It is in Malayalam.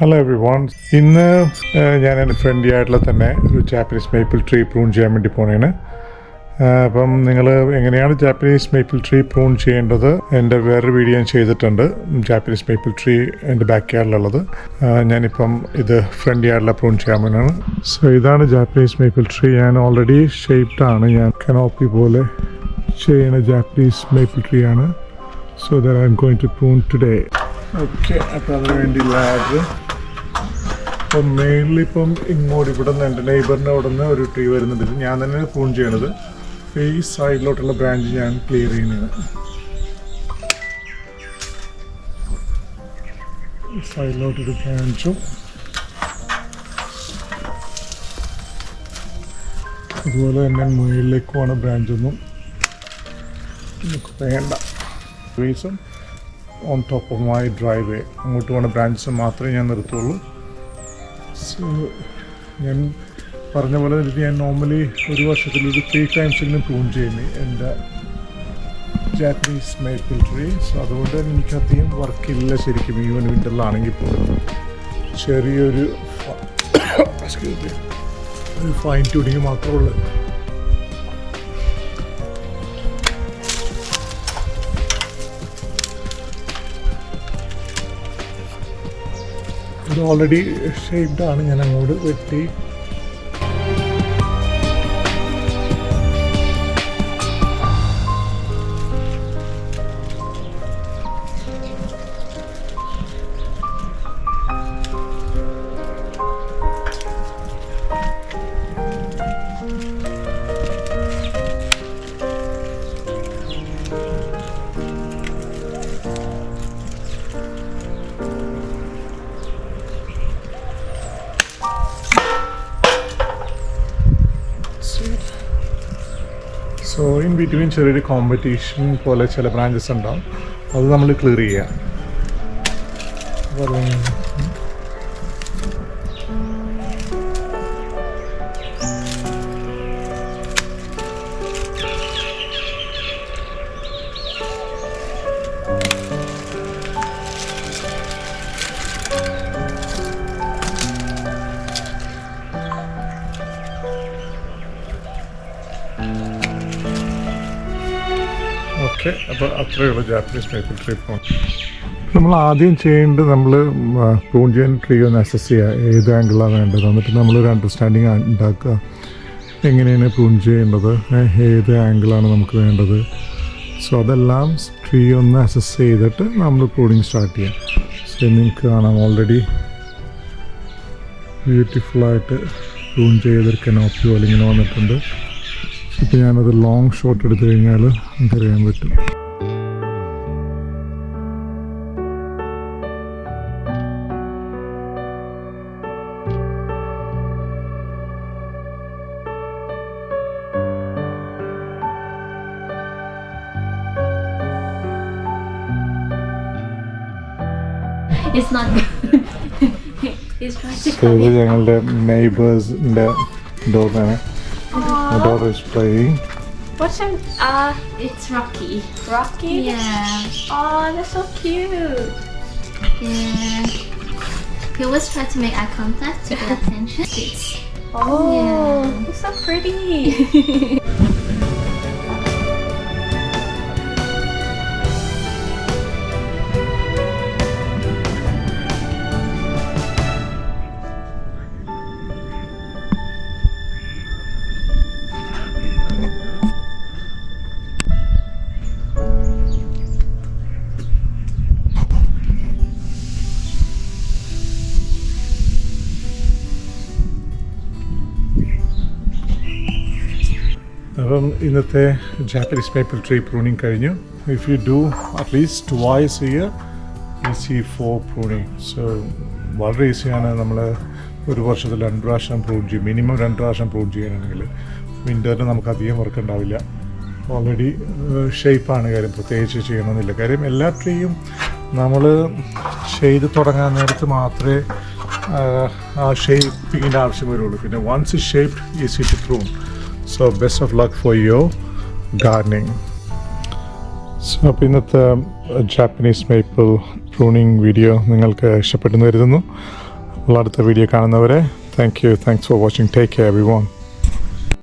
Hello every one. ഇന്ന് ഞാൻ എൻ്റെ ഫ്രണ്ട്ലി ആയിട്ടുള്ള തന്നെ ഒരു ജാപ്പനീസ് മേപ്പിൾ ട്രീ പ്രൂൺ ചെയ്യാൻ വേണ്ടി പോണേന്. അപ്പം നിങ്ങൾ എങ്ങനെയാണ് ജാപ്പനീസ് മേപ്പിൾ ട്രീ പ്രൂൺ ചെയ്യേണ്ടത് എൻ്റെ വേറൊരു വീഡിയോ ഞാൻ ചെയ്തിട്ടുണ്ട്. ജാപ്പനീസ് മേപ്പിൾ ട്രീ എൻ്റെ ബാക്ക് യാർഡിലുള്ളത്. ഞാനിപ്പം ഇത് ഫ്രണ്ട്ലി ആയിട്ടുള്ള പ്രൂൺ ചെയ്യാൻ വേണ്ടിയാണ്. സോ ഇതാണ് ജാപ്പനീസ് മേപ്പിൾ ട്രീ. ഞാൻ ഓൾറെഡി ഷേപ്ഡ് ആണ്. ഞാൻ കനോപ്പി പോലെ ചെയ്യുന്ന ജാപ്പനീസ് മേപ്പിൾ ട്രീ ആണ്. So that I am going to prune today. Okay, അപ്പോൾ അതിന് വേണ്ടി ലാഡർ ഇപ്പം മെയിൻലി ഇപ്പം ഇങ്ങോട്ട് ഇവിടെ നിന്ന് എൻ്റെ നെയ്ബറിൻ്റെ അവിടെ നിന്ന് ഒരു ട്രീ വരുന്നുണ്ട്. ഞാൻ തന്നെ പ്രൂൺ ചെയ്യണത്. ഈ സൈഡിലോട്ടുള്ള ബ്രാഞ്ച് ഞാൻ ക്ലിയർ ചെയ്യുന്നതാണ്. സൈഡിലോട്ടൊരു ബ്രാഞ്ചും അതുപോലെ തന്നെ മുകളിലേക്ക് പോണ ബ്രാഞ്ചൊന്നും നമുക്ക് വേണ്ട. Reason on top of my drive way അങ്ങോട്ട് പോണ ബ്രാഞ്ചസ് മാത്രമേ ഞാൻ നിർത്തുള്ളൂ. സോ ഞാൻ പറഞ്ഞ പോലെ ഞാൻ നോർമലി ഒരു വർഷത്തിൽ ഒരു 3 ടൈംസെങ്കിലും പ്രൂൺ ചെയ്യുന്നത് എൻ്റെ ജാപ്പനീസ് മേപ്പിൾ ട്രീ. സോ അതുകൊണ്ട് തന്നെ എനിക്കധികം വർക്കില്ല ശരിക്കും. ഈവൻ വിൻ്ററിലാണെങ്കിൽ പോലും ചെറിയൊരു ഫൈൻ ട്യൂണിങ് മാത്രമേ ഉള്ളൂ. ഇത് ഓൾറെഡി ഷേപ്ഡ് ആണ്. ഞാൻ അങ്ങോട്ട് വെട്ടി സോ ഇൻ ബിറ്റ്വീൻ ചെറിയൊരു കോമ്പറ്റീഷൻ പോലെ ചില ബ്രാഞ്ചസ് ഉണ്ടാവും. അത് നമ്മൾ ക്ലിയർ ചെയ്യുക. ഓക്കെ, അപ്പോൾ അത്രയേ ഉള്ളൂ ജാപ്പനീസ് മേപ്പിൾ ട്രീ പ്രൂൺ. നമ്മൾ ആദ്യം ചെയ്യേണ്ടത് നമ്മൾ പ്രൂൺ ചെയ്യാൻ ട്രീ ഒന്ന് അസസ് ചെയ്യുക, ഏത് ആംഗിളാണ് വേണ്ടത്. എന്നിട്ട് നമ്മളൊരു അണ്ടർസ്റ്റാൻഡിങ് ഉണ്ടാക്കുക എങ്ങനെയാണ് പ്രൂൺ ചെയ്യേണ്ടത്, ഏത് ആംഗിളാണ് നമുക്ക് വേണ്ടത്. സോ അതെല്ലാം ട്രീ ഒന്ന് അസസ് ചെയ്തിട്ട് നമ്മൾ പ്രൂണിങ് സ്റ്റാർട്ട് ചെയ്യാം. സോ നിങ്ങൾക്ക് കാണാം ഓൾറെഡി ബ്യൂട്ടിഫുള്ളായിട്ട് പ്രൂൺ ചെയ്തൊരു കനോപ്പി പോലെ ഇങ്ങനെ വന്നിട്ടുണ്ട്. ഇപ്പോൾ ഞാനത് ലോങ് ഷോട്ട് എടുത്തു കഴിഞ്ഞാൽ നമുക്കറിയാൻ പറ്റും. ഇത് ഞങ്ങളുടെ നെയ്ബേഴ്സിൻ്റെ ഡോഗാണ്. My daughter is playing. What's your it's Rocky. Rocky? Yeah. Oh, that's so cute. Yeah. He always try to make eye contact to get attention. Oh, Yeah. it's so pretty. അപ്പം ഇന്നത്തെ ജാപ്പനീസ് മേപ്പിൾ ട്രീ പ്രൂണിങ് കഴിഞ്ഞു. If you do at least twice year easy for pruning. So വളരെ ഈസിയാണ്. നമ്മൾ ഒരു വർഷത്തിൽ 2 പ്രാവശ്യം പ്രൂൺ ചെയ്യും. മിനിമം 2 പ്രാവശ്യം പ്രൂൺ ചെയ്യാനാണെങ്കിൽ വിൻ്ററിന് നമുക്ക് അധികം വർക്ക് ഉണ്ടാവില്ല. ഓൾറെഡി ഷേപ്പാണ് കാര്യം, പ്രത്യേകിച്ച് ചെയ്യണമെന്നില്ല. കാര്യം എല്ലാ ട്രീയും നമ്മൾ ചെയ്ത് തുടങ്ങാൻ നേരത്ത് മാത്രമേ ആ ഷേപ്പിങ്ങിൻ്റെ ആവശ്യം വരുള്ളൂ. പിന്നെ once it shaped easy to prune. So best of luck for your gardening. So അപ്പോൾ ഇന്നത്തെ ജാപ്പനീസ് മേപ്പിൾ പ്രൂണിങ് വീഡിയോ നിങ്ങൾക്ക് ഇഷ്ടപ്പെട്ടെന്ന് കരുതുന്നു. ഉള്ള അടുത്ത വീഡിയോ കാണുന്നവരെ thanks for watching. Take care everyone.